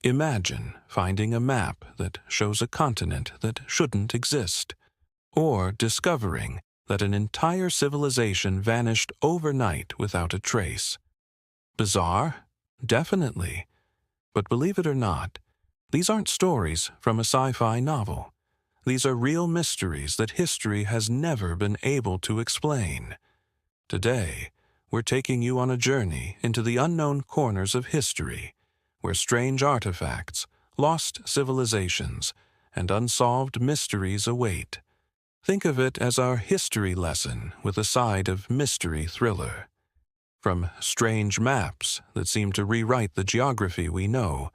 Imagine finding a map that shows a continent that shouldn't exist, or discovering that an entire civilization vanished overnight without a trace. Bizarre? Definitely. But believe it or not, these aren't stories from a sci-fi novel. These are real mysteries that history has never been able to explain. Today, we're taking you on a journey into the unknown corners of history, where strange artifacts, lost civilizations, and unsolved mysteries await. Think of it as our history lesson with a side of mystery thriller. From strange maps that seem to rewrite the geography we know,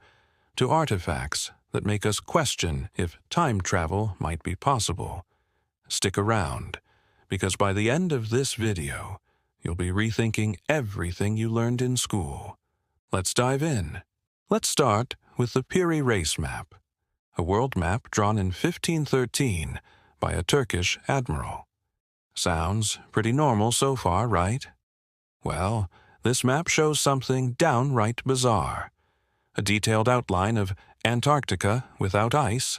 to artifacts that make us question if time travel might be possible. Stick around, because by the end of this video, you'll be rethinking everything you learned in school. Let's dive in. Let's start with the Piri race map, a world map drawn in 1513 by a Turkish admiral. Sounds pretty normal so far, right? Well, this map shows something downright bizarre. A detailed outline of Antarctica without ice.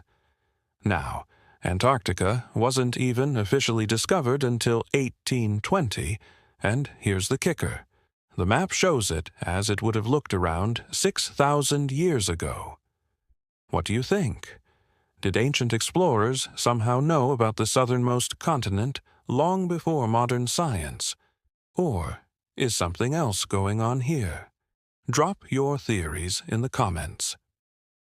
Now, Antarctica wasn't even officially discovered until 1820, and here's the kicker. The map shows it as it would have looked around 6,000 years ago. What do you think? Did ancient explorers somehow know about the southernmost continent long before modern science? Or is something else going on here? Drop your theories in the comments.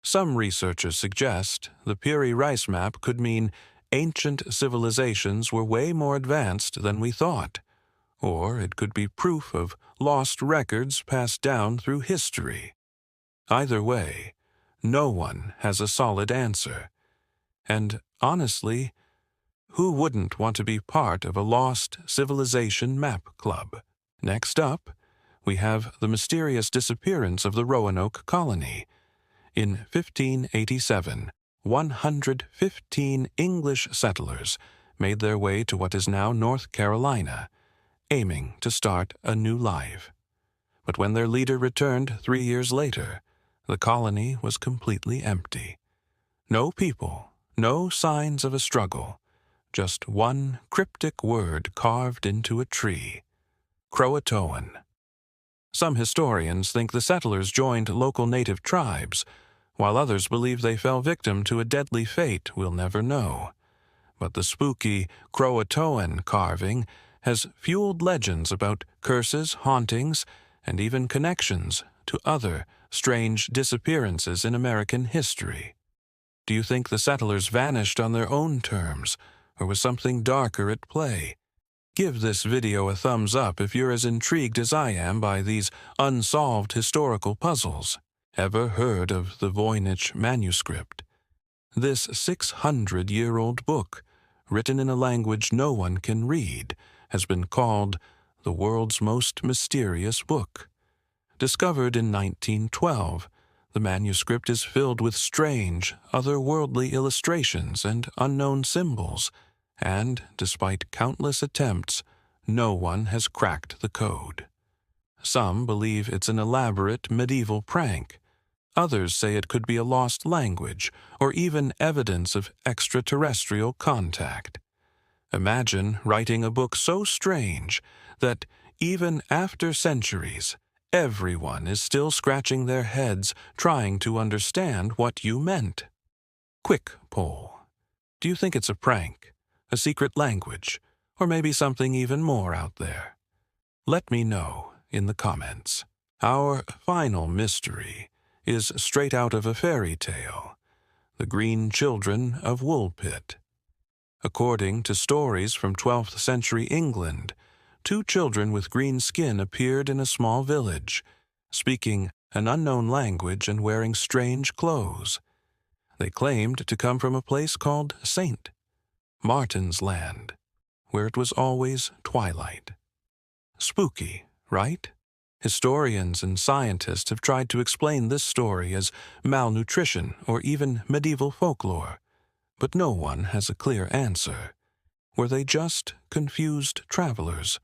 Some researchers suggest the Piri rice map could mean ancient civilizations were way more advanced than we thought. Or it could be proof of lost records passed down through history. Either way, no one has a solid answer. And honestly, who wouldn't want to be part of a lost civilization map club? Next up, we have the mysterious disappearance of the Roanoke colony. In 1587, 115 English settlers made their way to what is now North Carolina, aiming to start a new life. But when their leader returned 3 years later, the colony was completely empty. No people, no signs of a struggle, just one cryptic word carved into a tree: Croatoan. Some historians think the settlers joined local native tribes, while others believe they fell victim to a deadly fate we'll never know. But the spooky Croatoan carving has fueled legends about curses, hauntings, and even connections to other strange disappearances in American history. Do you think the settlers vanished on their own terms, or was something darker at play? Give this video a thumbs up if you're as intrigued as I am by these unsolved historical puzzles. Ever heard of the Voynich manuscript? This 600-year-old book, written in a language no one can read, has been called the world's most mysterious book. Discovered in 1912, the manuscript is filled with strange, otherworldly illustrations and unknown symbols, and, despite countless attempts, no one has cracked the code. Some believe it's an elaborate medieval prank. Others say it could be a lost language, or even evidence of extraterrestrial contact. Imagine writing a book so strange that, even after centuries, everyone is still scratching their heads trying to understand what you meant. Quick poll. Do you think it's a prank, a secret language, or maybe something even more out there? Let me know in the comments. Our final mystery is straight out of a fairy tale, The Green Children of Woolpit. According to stories from 12th century England, 2 children with green skin appeared in a small village, speaking an unknown language and wearing strange clothes. They claimed to come from a place called St. Martin's Land, where it was always twilight. Spooky, right? Historians and scientists have tried to explain this story as malnutrition or even medieval folklore, but no one has a clear answer. Were they just confused travelers,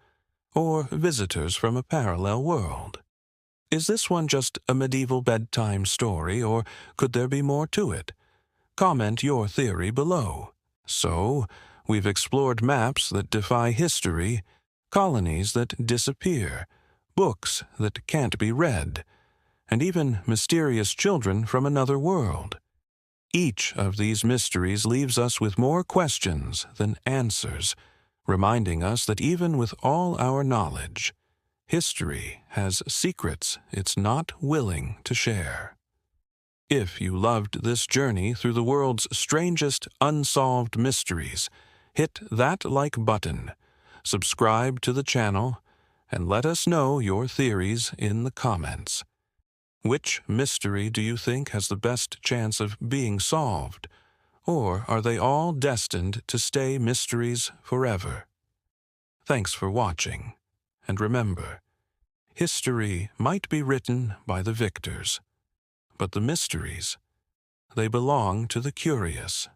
or visitors from a parallel world? Is this one just a medieval bedtime story, or could there be more to it? Comment your theory below. So, we've explored maps that defy history, colonies that disappear, books that can't be read, and even mysterious children from another world. Each of these mysteries leaves us with more questions than answers, reminding us that even with all our knowledge, history has secrets it's not willing to share. If you loved this journey through the world's strangest unsolved mysteries, hit that like button, subscribe to the channel, and let us know your theories in the comments. Which mystery do you think has the best chance of being solved? Or are they all destined to stay mysteries forever? Thanks for watching, and remember, history might be written by the victors, but the mysteries, they belong to the curious.